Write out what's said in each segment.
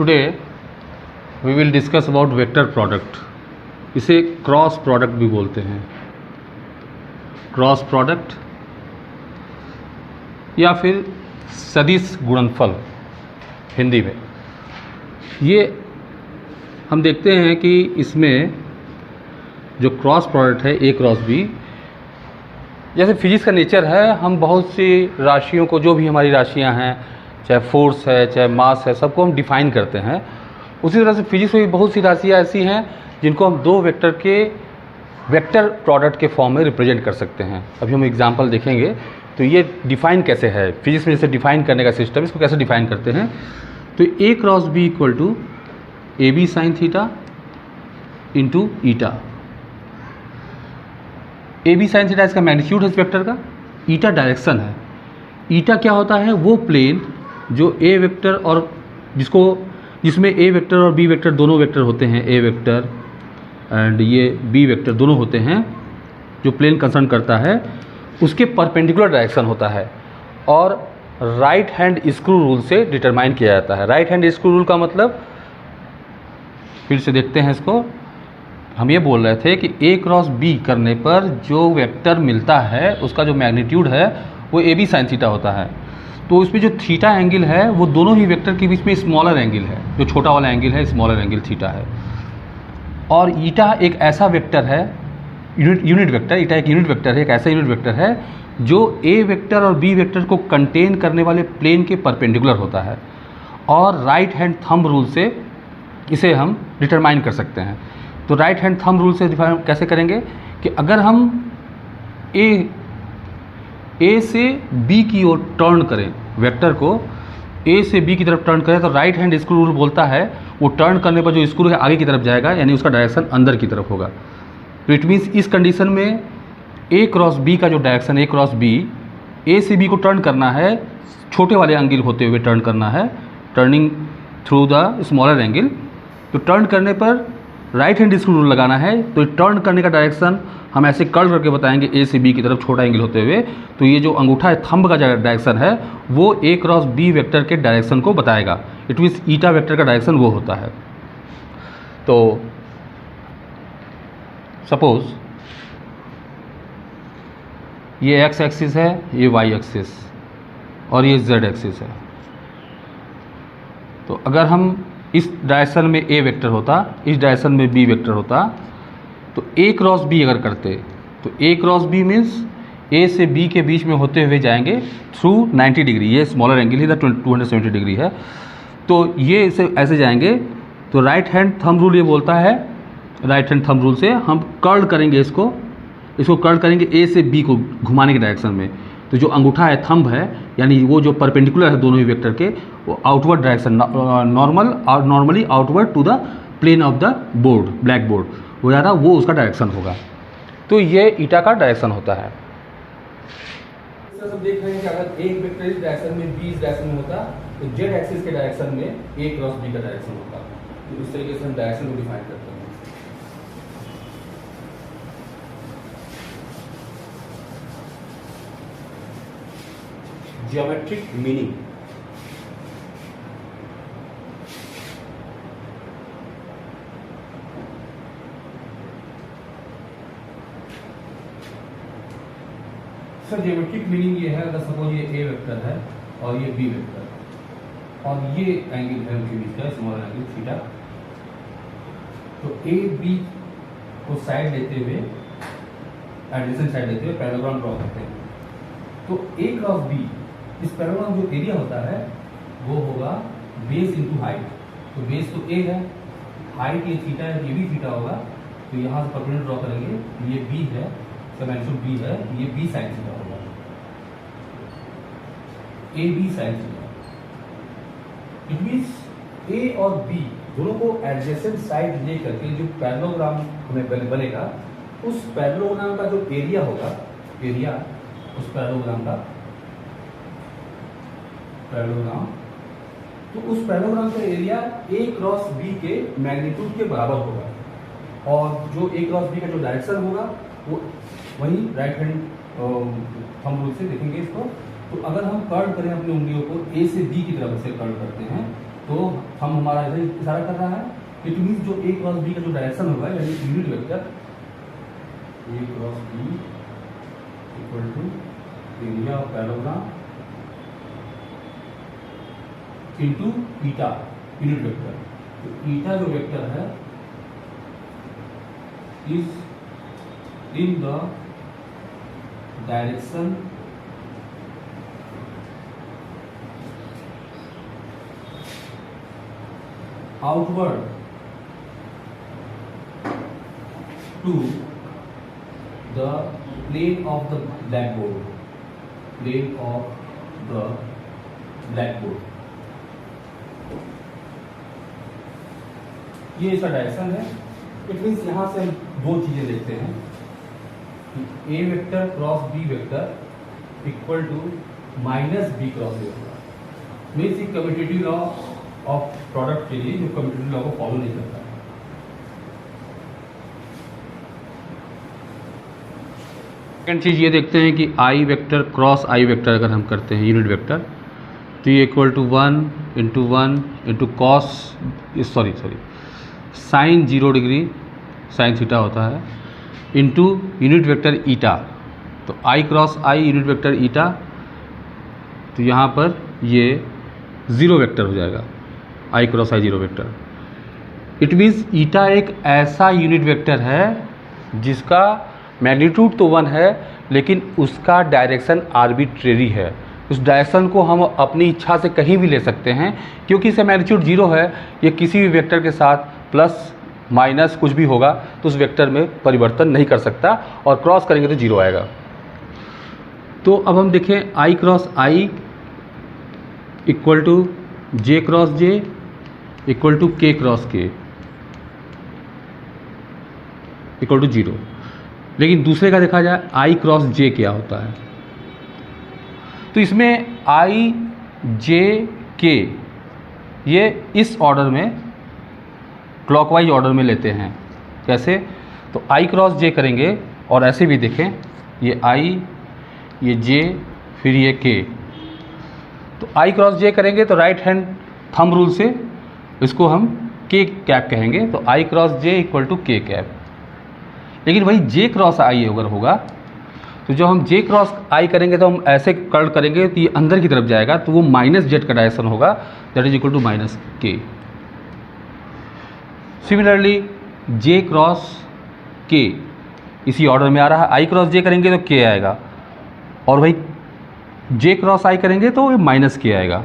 Today we will discuss about vector product. इसे cross product भी बोलते हैं, क्रॉस प्रोडक्ट या फिर सदिश गुणनफल हिंदी में। ये हम देखते हैं कि इसमें जो क्रॉस प्रोडक्ट है ए क्रॉस बी, जैसे फिजिक्स का नेचर है, हम बहुत सी राशियों को, जो भी हमारी राशियां हैं, चाहे फोर्स है चाहे मास है, सबको हम डिफाइन करते हैं। उसी तरह से फिजिक्स में भी बहुत सी राशियां ऐसी हैं जिनको हम दो वेक्टर के वेक्टर प्रोडक्ट के फॉर्म में रिप्रेजेंट कर सकते हैं। अभी हम एग्जांपल देखेंगे तो ये डिफाइन कैसे है, फिजिक्स में जैसे डिफाइन करने का सिस्टम, इसको कैसे डिफाइन करते हैं। तो A cross B equal to A B sine theta into eta. A B sine theta इसका मैग्नीट्यूड है इस वेक्टर का, ईटा डायरेक्शन है। ईटा क्या होता है? वो प्लेन जो ए वेक्टर और जिसमें ए वेक्टर और बी वेक्टर दोनों वेक्टर होते हैं, ए वेक्टर एंड ये बी वेक्टर दोनों होते हैं, जो प्लेन कंसर्न करता है उसके परपेंडिकुलर डायरेक्शन होता है और राइट हैंड स्क्रू रूल से डिटरमाइन किया जाता है। राइट हैंड स्क्रू रूल का मतलब, फिर से देखते हैं इसको, हम ये बोल रहे थे कि ए क्रॉस बी करने पर जो वेक्टर मिलता है उसका जो मैग्नीट्यूड है वो ए बी साइन थीटा होता है। तो इसमें जो थीटा एंगल है वो दोनों ही वेक्टर के बीच में स्मॉलर एंगल है, जो छोटा वाला एंगल है स्मॉलर एंगल थीटा है। और ईटा एक ऐसा वेक्टर है, यूनिट वेक्टर, ईटा एक यूनिट वेक्टर है, एक ऐसा यूनिट वेक्टर है जो ए वेक्टर और बी वेक्टर को कंटेन करने वाले प्लेन के परपेंडिकुलर होता है और राइट हैंड थंब रूल से इसे हम डिटरमाइन कर सकते हैं। तो राइट हैंड थंब रूल से डिफाइन कैसे करेंगे कि अगर हम ए से बी की ओर टर्न करें, वेक्टर को ए से बी की तरफ टर्न करें, तो राइट हैंड स्क्रू रूल बोलता है वो टर्न करने पर जो स्क्रू है आगे की तरफ जाएगा, यानी उसका डायरेक्शन अंदर की तरफ होगा। तो इट मीन्स इस कंडीशन में ए क्रॉस बी का जो डायरेक्शन, ए क्रॉस बी, ए से बी को टर्न करना है, छोटे वाले एंगल होते हुए टर्न करना है, turning through the smaller angle. तो टर्न करने पर राइट हैंड स्क्रू रूल लगाना है। तो टर्न करने का डायरेक्शन हम ऐसे कर्ल करके बताएंगे ए से बी की तरफ छोटा एंगल होते हुए। तो ये जो अंगूठा है, थंब का जो डायरेक्शन है वो ए क्रॉस बी वेक्टर के डायरेक्शन को बताएगा। इट मीन्स ईटा वेक्टर का डायरेक्शन वो होता है। तो सपोज ये एक्स एक्सिस है, ये वाई एक्सिस और ये जेड एक्सिस है। तो अगर हम इस डायरेक्शन में ए वेक्टर होता, इस डायरेक्शन में बी वेक्टर होता, तो ए क्रॉस बी अगर करते तो ए क्रॉस बी मीन्स ए से बी के बीच में होते हुए जाएंगे थ्रू 90 डिग्री, ये स्मॉलर एंगल ही 270 डिग्री है। तो ये इसे ऐसे जाएंगे। तो राइट हैंड थंब रूल ये बोलता है, राइट हैंड थंब रूल से हम कर्ल करेंगे, इसको कर्ल करेंगे ए से बी को घुमाने के डायरेक्शन में। तो जो अंगूठा है, थंब है, यानी वो जो परपेंडिकुलर है दोनों ही वेक्टर के, वो outward direction, normally outward to the plane of the board, black board हो जा रहा, वो उसका डायरेक्शन होगा। तो ये ईटा का डायरेक्शन होता है। सब देख रहे हैं कि अगर एक वेक्टर इस डायरेक्शन में, बी इस डायरेक्शन में होता, तो जेड एक्सिस के डायरेक्शन में ए क्रॉस बी का डायरेक्शन होता। तो इस तरीके से हम डायरेक्शन को डिफाइन करते हैं। Geometric meaning, sir geometric meaning ये है, अगर सपोज ये ए वेक्टर है और ये बी वेक्टर और ये एंगल है उनके बीच का स्मॉल एंगल थीटा। तो ए बी को साइड लेते हुए, एडजेसेंट साइड लेते हुए पैरेललोग्राम ड्रॉ करते हैं। तो ए क्रॉस बी, इस पैरेललोग्राम जो एरिया होता है वो होगा बेस इंटू हाइट। तो बेस तो ए है, हाइट ये थीटा है, ये भी थीटा होगा। तो यहाँ से परपेंडिकुलर ड्रॉ करेंगे, ये बी है, मैग्नीट्यूड बी है, ये बी साइन थीटा होगा, A B sine theta. It means A और बी दोनों को एडजेसेंट साइड लेकर के जो पैरेललोग्राम हमें बनेगा, उस पैरेललोग्राम का जो एरिया होगा, एरिया उस पैरेललोग्राम का, पैरेललोग्राम, तो उस पैरेललोग्राम का एरिया ए क्रॉस बी के मैग्नीट्यूड के बराबर होगा। और जो ए क्रॉस बी का जो डायरेक्शन होगा वो वही राइट हैंड थंब रूल से देखेंगे इसको। तो अगर हम कर्ल करें अपनी उंगलियों को, ए से बी की तरफ से कर्ल करते हैं, तो हम हमारा इधर इशारा कर रहा है, इट मीन्स जो ए क्रॉस बी का जो डायरेक्शन होगा यानी unit vector A cross B equal to area of parallelogram into eta unit vector. तो ईटा जो वेक्टर है is in the direction outward to the plane of the blackboard, plane of the blackboard। ये इसका direction है। It means यहाँ से हम दो चीजें देखते हैं कि A vector cross B vector equal to minus B cross A vector. Means commutative law of product के लिए जो कम्यूटेटिव लॉ को फॉलो नहीं करता है। सेकेंड चीज ये देखते हैं कि I vector cross I vector अगर हम करते हैं यूनिट वेक्टर, तो ये equal to 1 into cos sorry sine 0 degree sine theta होता है इंटू यूनिट वेक्टर ईटा। तो I cross I unit vector eta, तो यहाँ पर ये 0 वेक्टर हो जाएगा, I cross I 0 vector. It means eta एक ऐसा यूनिट वेक्टर है जिसका मैग्नीट्यूड तो 1 है लेकिन उसका डायरेक्शन आर्बिट्रेरी है। उस डायरेक्शन को हम अपनी इच्छा से कहीं भी ले सकते हैं क्योंकि इसका मैग्नीट्यूड 0 है। ये किसी भी वेक्टर के साथ प्लस माइनस कुछ भी होगा तो उस वेक्टर में परिवर्तन नहीं कर सकता और क्रॉस करेंगे तो 0 आएगा। तो अब हम देखें I cross I equal to J cross J equal to K cross K equal to 0। लेकिन दूसरे का देखा जाए आई क्रॉस जे क्या होता है, तो इसमें आई जे के ये इस ऑर्डर में क्लॉकवाइज ऑर्डर में लेते हैं। कैसे? तो आई क्रॉस जे करेंगे और ऐसे भी देखें, ये आई ये जे फिर ये के। तो आई क्रॉस जे करेंगे तो राइट हैंड थंब रूल से इसको हम के कैप कहेंगे। तो I cross J equal to के कैप। लेकिन वही जे क्रॉस आई अगर होगा तो जब हम जे क्रॉस आई करेंगे तो हम ऐसे कर्ल करेंगे तो ये अंदर की तरफ जाएगा, तो वो माइनस जेड का डायरेक्शन होगा, that is equal to minus K. Similarly J cross K इसी ऑर्डर में आ रहा है। आई क्रॉस जे करेंगे तो के आएगा और वही जे क्रॉस आई करेंगे तो माइनस के आएगा।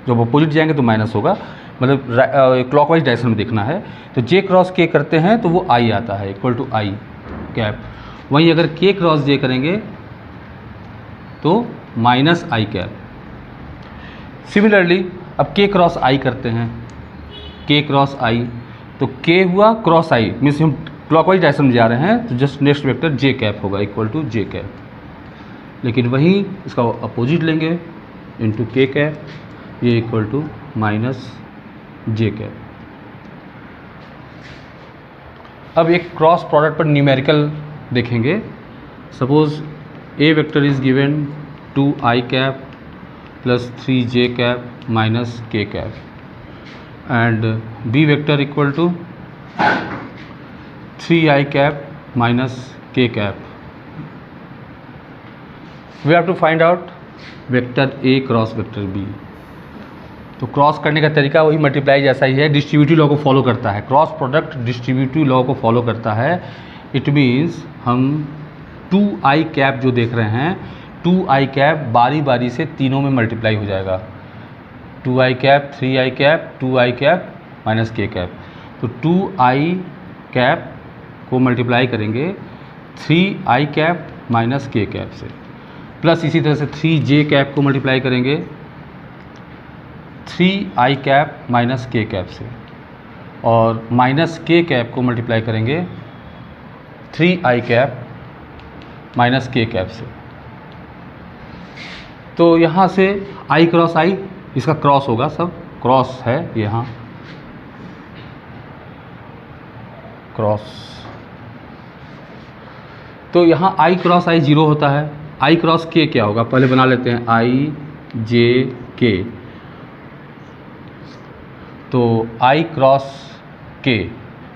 जब अपोजिट जाएंगे तो माइनस होगा, मतलब क्लॉकवाइज डायरेक्शन में देखना है। तो जे क्रॉस के करते हैं तो वो आई आता है इक्वल टू आई कैप। वहीं अगर के क्रॉस जे करेंगे तो माइनस आई कैप। सिमिलरली अब के क्रॉस आई करते हैं, के क्रॉस आई तो के हुआ क्रॉस आई मीन्स हम क्लॉकवाइज डायरेक्शन में जा रहे हैं तो just next vector j cap होगा इक्वल टू जे कैप। लेकिन वहीं इसका अपोजिट लेंगे इंटू के कैप, ये equal to minus j cap. अब एक क्रॉस प्रोडक्ट पर न्यूमेरिकल देखेंगे। Suppose a vector is given 2i cap plus 3j cap minus k cap and b vector equal to 3i cap minus k cap. We have to find out vector a cross vector b। तो cross करने का तरीका वही multiply जैसा ही है, distributive law को follow करता है। क्रॉस प्रोडक्ट डिस्ट्रीब्यूटिव लॉ को फॉलो करता है। इट मीन्स हम 2i कैप जो देख रहे हैं, 2i कैप बारी बारी से तीनों में मल्टीप्लाई हो जाएगा। 2i cap 3i cap 2i cap minus k cap. तो 2i कैप को मल्टीप्लाई करेंगे 3i cap minus k cap से, प्लस इसी तरह से 3j कैप को मल्टीप्लाई करेंगे 3i cap minus k cap से, और माइनस k कैप को मल्टीप्लाई करेंगे 3i cap minus k cap से। तो यहाँ से i क्रॉस i इसका क्रॉस होगा, सब क्रॉस है यहाँ क्रॉस। तो यहाँ i क्रॉस i 0 होता है। i क्रॉस k क्या होगा, पहले बना लेते हैं i j k। तो आई क्रॉस के,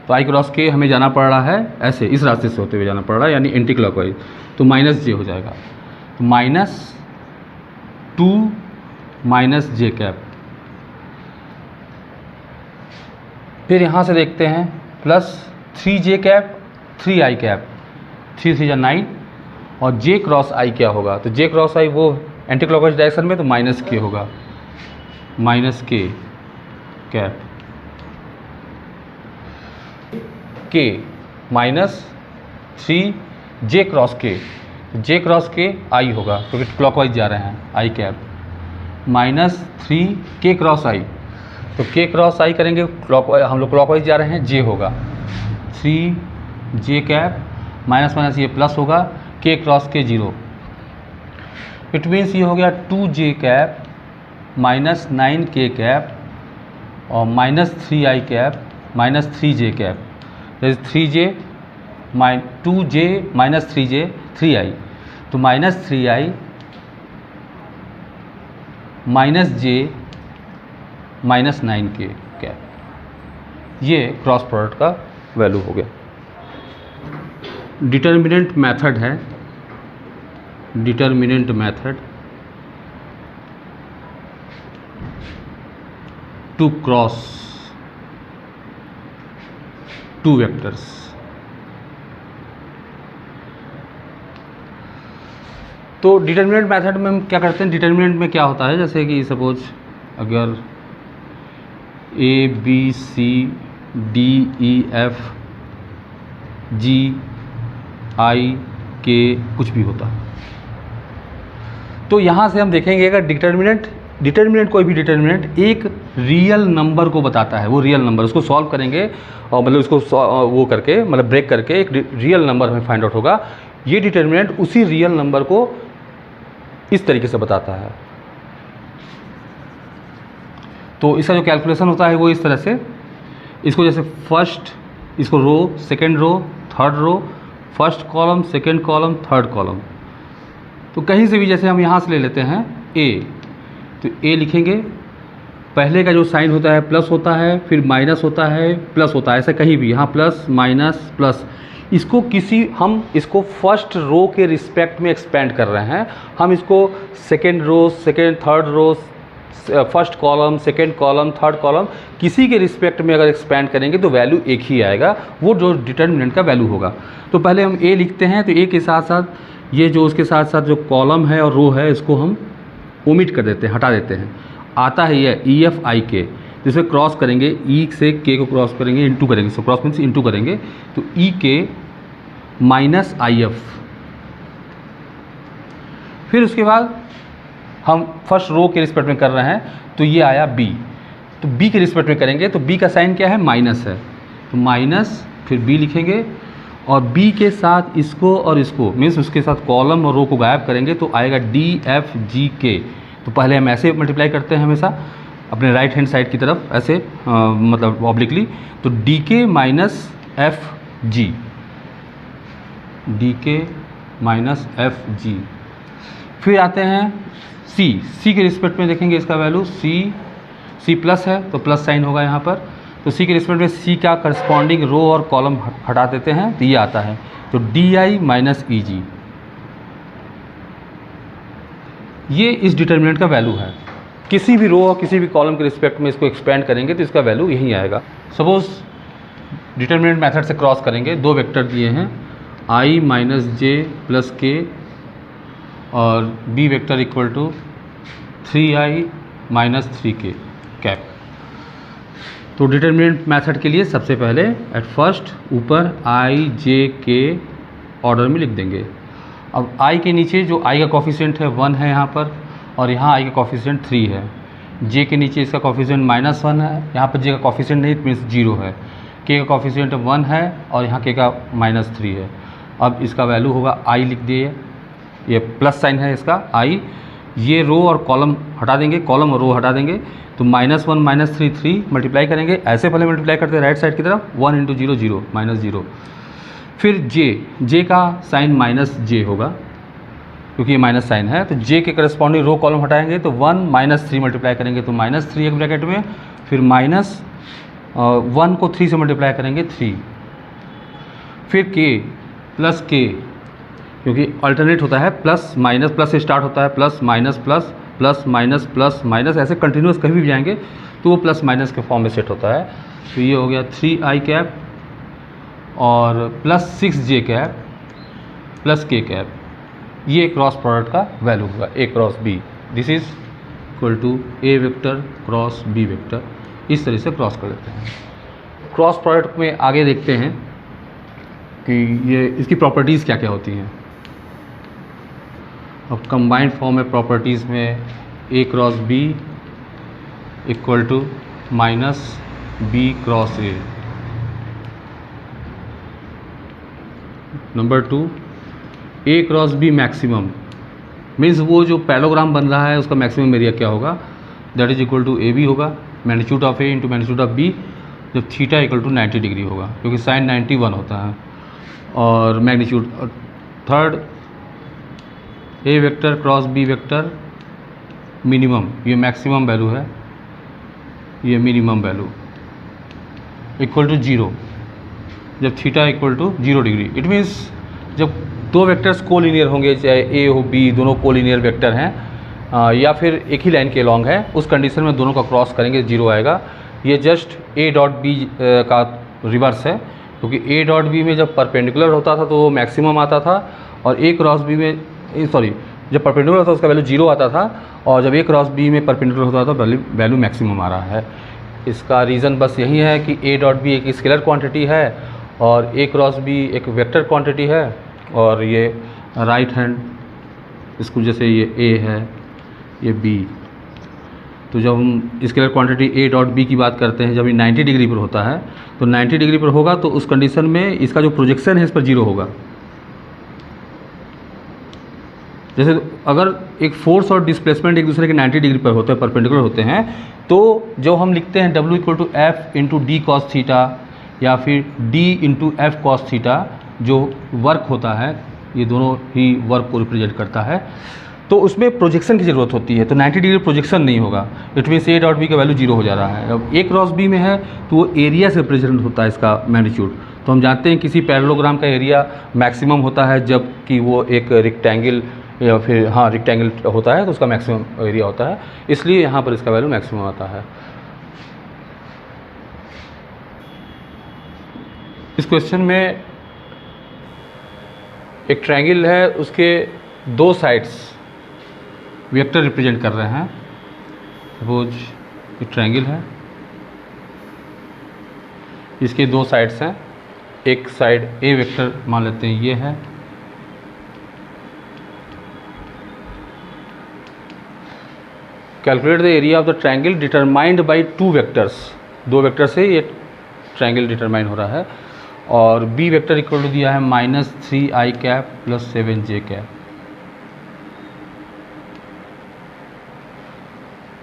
तो आई क्रॉस के हमें जाना पड़ रहा है ऐसे, इस रास्ते से होते हुए जाना पड़ रहा है, यानी एंटी क्लॉकवाइज, तो माइनस जे हो जाएगा, तो -2 माइनस जे कैप। फिर यहाँ से देखते हैं +3 जे कैप 3 आई कैप, 3 3 9, और जे क्रॉस आई क्या होगा, तो जे क्रॉस आई वो एंटी क्लॉकवाइज डायरेक्शन में, तो -k होगा, -k कैप के -3 जे क्रॉस के, जे क्रॉस के आई होगा क्योंकि क्लॉकवाइज जा रहे हैं, आई कैप -3 के क्रॉस आई, तो के क्रॉस आई करेंगे क्लॉकवाइज, हम लोग क्लॉकवाइज जा रहे हैं, जे होगा 3 जे कैप माइनस ये प्लस होगा, के क्रॉस के 0, इट मीन्स ये हो गया 2 जे कैप -9 के कैप और -3 आई कैप -3 जे कैप, 3 जे 2 जे -3 जे 3 आई, तो -3 आई -j -9 के कैप, ये क्रॉस प्रोडक्ट का वैल्यू हो गया। डिटर्मिनेंट मेथड है, determinant method to cross 2 vectors. तो डिटर्मिनेंट मेथड में हम क्या करते हैं, डिटर्मिनेंट में क्या होता है, जैसे कि सपोज अगर ABCDEF GIK कुछ भी होता, तो यहाँ से हम देखेंगे अगर डिटर्मिनेंट कोई भी डिटर्मिनेंट एक रियल नंबर को बताता है, वो रियल नंबर उसको सॉल्व करेंगे और मतलब उसको वो करके मतलब ब्रेक करके एक रियल नंबर हमें फाइंड आउट होगा, ये डिटर्मिनेंट उसी रियल नंबर को इस तरीके से बताता है। तो इसका जो कैलकुलेशन होता है वो इस तरह से, इसको जैसे फर्स्ट, इसको row, second row, third row, first column, second column, third column, तो कहीं से भी जैसे हम यहाँ से ले लेते हैं ए, तो ए लिखेंगे, पहले का जो साइन होता है प्लस होता है, फिर माइनस होता है, प्लस होता है, ऐसा कहीं भी, यहाँ प्लस माइनस प्लस, इसको हम इसको फर्स्ट रो के रिस्पेक्ट में एक्सपेंड कर रहे हैं, हम इसको second row, third row, first column, second column, third column, किसी के रिस्पेक्ट में अगर एक्सपेंड करेंगे तो वैल्यू एक ही आएगा, वो जो डिटर्मिनेंट का वैल्यू होगा। तो पहले हम ए लिखते हैं, तो ए के साथ साथ ये जो उसके साथ साथ जो कॉलम है और रो है इसको हम ओमिट कर देते हैं, हटा देते हैं। आता है ये EFIK, जिसे क्रॉस करेंगे, ई से के को क्रॉस करेंगे, इंटू करेंगे, सो क्रॉस मीन्स इंटू करेंगे, तो EK -IF। फिर उसके बाद हम फर्स्ट रो के रिस्पेक्ट में कर रहे हैं, तो ये आया B, तो B के रिस्पेक्ट में करेंगे, तो B का साइन क्या है, माइनस है, तो माइनस, फिर B लिखेंगे और B के साथ इसको और इसको मीन्स उसके साथ कॉलम और रो को गायब करेंगे, तो आएगा DFGK। तो पहले हम ऐसे मल्टीप्लाई करते हैं हमेशा अपने राइट हैंड साइड की तरफ, ऐसे मतलब ऑब्लिकली, तो DK -FG, DK -FG। फिर आते हैं C के रिस्पेक्ट में देखेंगे इसका वैल्यू, C प्लस है तो प्लस साइन होगा यहाँ पर, तो C के रिस्पेक्ट में C का करस्पॉन्डिंग रो और कॉलम हटा देते हैं, तो ये आता है, तो DI -EG, ये इस डिटर्मिनेंट का वैल्यू है। किसी भी रो और किसी भी कॉलम के रिस्पेक्ट में इसको एक्सपेंड करेंगे तो इसका वैल्यू यही आएगा। सपोज डिटर्मिनेंट मेथड से क्रॉस करेंगे, 2 वेक्टर दिए हैं I -J + K और B vector equal to 3I -3K cap. तो डिटर्मिनेंट मेथड के लिए सबसे पहले एट फर्स्ट ऊपर I J K ऑर्डर में लिख देंगे। अब I के नीचे जो I का कॉफिशिएंट है 1 है यहाँ पर, और यहाँ I का कॉफिशिएंट 3 है। J के नीचे इसका कॉफिशिएंट -1 है, यहाँ पर J का कॉफिशिएंट नहीं मीन्स 0 है। K का कॉफिशिएंट 1 है और यहाँ K का -3 है। अब इसका वैल्यू होगा I लिख दिए, ये प्लस साइन है इसका I, ये रो और कॉलम हटा देंगे, कॉलम और रो हटा देंगे, तो -1 -3 3 मल्टीप्लाई करेंगे, ऐसे पहले मल्टीप्लाई करते हैं राइट साइड की तरफ, 1 × 0 0 -0। फिर J का साइन -J होगा क्योंकि ये माइनस साइन है, तो J के करस्पॉन्डिंग रो कॉलम हटाएंगे, तो 1 -3 मल्टीप्लाई करेंगे, तो -3 एक ब्रैकेट में, फिर 1 को 3 से मल्टीप्लाई करेंगे 3, फिर k प्लस k, क्योंकि अल्टरनेट होता है, प्लस माइनस प्लस से स्टार्ट होता है, plus minus plus plus minus plus minus, ऐसे कंटिन्यूस कभी भी जाएंगे तो वो प्लस माइनस के फॉर्म में सेट होता है। तो ये हो गया 3i कैप और plus 6j cap plus k cap, ये क्रॉस प्रोडक्ट का वैल्यू होगा a cross b। This is equal to a vector cross b vector. इस तरह से क्रॉस कर लेते हैं। क्रॉस प्रोडक्ट में आगे देखते हैं कि ये इसकी प्रॉपर्टीज़ क्या क्या होती हैं। अब कंबाइंड फॉर्म में प्रॉपर्टीज़ में a cross b equal to minus b cross a। Number 2, a cross b maximum means वो जो पैलोग्राम बन रहा है उसका मैक्सिमम एरिया क्या होगा, that is equal to ab होगा, magnitude of a into magnitude of b, जब थीटा इक्वल टू 90 डिग्री होगा, क्योंकि साइन 91 होता है। और magnitude third, a vector cross b vector minimum, ये मैक्सिमम वैल्यू है, ये मिनिमम वैल्यू इक्वल टू 0 जब theta equal to 0 degree. It means जब दो वेक्टर्स कोलिनियर होंगे, चाहे a हो b, दोनों कोलिनियर वेक्टर हैं या फिर एक ही लाइन के लॉन्ग है, उस कंडीशन में दोनों का क्रॉस करेंगे 0 आएगा। ये जस्ट a डॉट b का रिवर्स है, क्योंकि a डॉट b में जब परपेंडिकुलर होता था तो वो मैक्सिमम आता था, और a क्रॉस b में जब परपेंडिकुलर होता था उसका वैल्यू 0 आता था, और जब a क्रॉस b में परपेंडिकुलर होता था तो वैल्यू मैक्सिमम आ रहा है। इसका रीज़न बस यही है कि a डॉट b एक स्केलर क्वांटिटी है और a क्रॉस b एक वेक्टर क्वांटिटी है, और ये राइट हैंड इसको जैसे ये a है, ये b, तो जब हम scalar quantity a dot b की बात करते हैं, जब ये 90 डिग्री पर होता है तो 90 डिग्री पर होगा तो उस कंडीशन में इसका जो प्रोजेक्शन है इस पर 0 होगा। जैसे अगर एक फोर्स और डिस्प्लेसमेंट एक दूसरे के 90 डिग्री पर होते हैं, परपेंडिकुलर होते हैं, तो जो हम लिखते हैं W equal to F into D cos theta या फिर D into F cos theta, जो वर्क होता है, ये दोनों ही वर्क को रिप्रेजेंट करता है, तो उसमें प्रोजेक्शन की ज़रूरत होती है। तो 90 डिग्री प्रोजेक्शन नहीं होगा, it means a dot b का वैल्यू 0 हो जा रहा है। अब a क्रॉस b में है तो वो एरिया से रिप्रेजेंट होता है इसका मैग्नीट्यूड। तो हम जानते हैं किसी पैरेललोग्राम का एरिया मैक्सिमम होता है जब कि वो एक रेक्टेंगल या फिर रेक्टेंगल होता है तो उसका मैक्सिमम एरिया होता है, इसलिए यहाँ पर इसका वैल्यू मैक्सिमम आता है। इस क्वेश्चन में एक ट्रायंगल है, उसके दो साइड्स वेक्टर रिप्रेजेंट कर रहे हैं। सपोज एक ट्रायंगल है, इसके दो साइड्स हैं, एक साइड ए वेक्टर मान लेते हैं ये है, calculate the area of the triangle determined by two vectors. दो वेक्टर से ये ट्रायंगल डिटरमाइन हो रहा है, और बी वेक्टर इक्वल टू दिया है -3i cap plus 7j cap.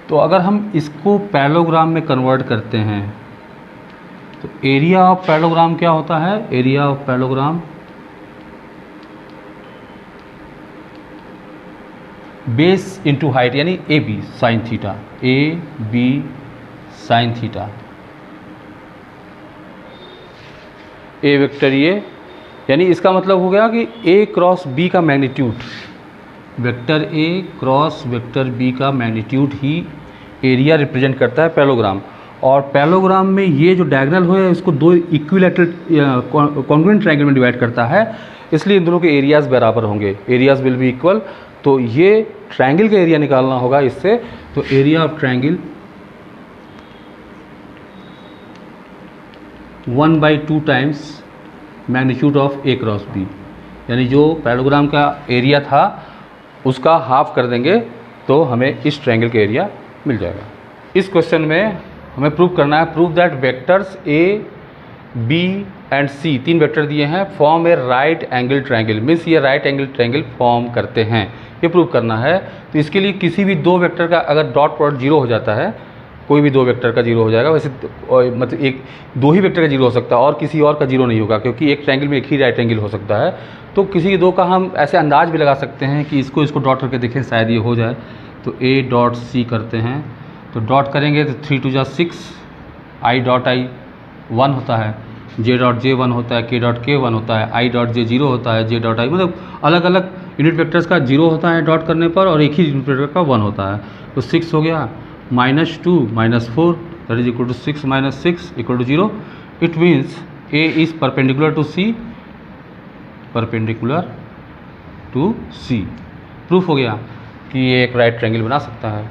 तो अगर हम इसको पैरेललोग्राम में कन्वर्ट करते हैं तो एरिया ऑफ पैरेललोग्राम क्या होता है, area of parallelogram base into height, यानी A B sine theta, A B sine theta. A vector ये, यानी इसका मतलब हो गया कि ए क्रॉस बी का magnitude, vector A cross vector B का मैग्नीट्यूड ही एरिया रिप्रेजेंट करता है पैरेललोग्राम। और पैरेललोग्राम में ये जो डायगोनल है इसको दो इक्विलैटरल कॉन्ग्रुएंट ट्रायंगल में डिवाइड करता है, इसलिए इन दोनों के एरियाज बराबर होंगे, एरियाज विल बी इक्वल। तो ये ट्रायंगल का एरिया निकालना होगा इससे, तो area of triangle 1/2 times magnitude of A cross B, यानी जो पैरेललोग्राम का एरिया था उसका हाफ कर देंगे तो हमें इस ट्रायंगल का एरिया मिल जाएगा। इस क्वेश्चन में हमें प्रूव करना है, prove that vectors A B and C, तीन वेक्टर दिए हैं, form a right angle triangle, means ये राइट एंगल ट्रायंगल फॉर्म करते हैं, ये प्रूव करना है। तो इसके लिए किसी भी दो वेक्टर का अगर डॉट प्रोडक्ट 0 हो जाता है, कोई भी दो वेक्टर का 0 हो जाएगा, वैसे मतलब एक दो ही वेक्टर का 0 हो सकता है और किसी और का 0 नहीं होगा, क्योंकि एक ट्रायंगल में एक ही राइट एंगल हो सकता है। तो किसी दो का हम ऐसे अंदाज भी लगा सकते हैं कि इसको डॉट करके देखें शायद ये हो जाए। तो ए डॉट सी करते हैं, तो डॉट करेंगे तो 3 2 जा 6, आई डॉट आई वन होता है, जे डॉट जे वन होता है, के डॉट के वन होता है, आई डॉट जे जीरो होता है, जे डॉट आई, मतलब अलग अलग यूनिट वेक्टर्स का जीरो होता है डॉट करने पर, और एक ही यूनिट वेक्टर का वन होता है। तो 6 हो गया, -2 -4 that is equal to 6 - 6 equal to 0। It means A is perpendicular to C, perpendicular to C. Proof हो गया कि ये एक राइट ट्रायंगल बना सकता है।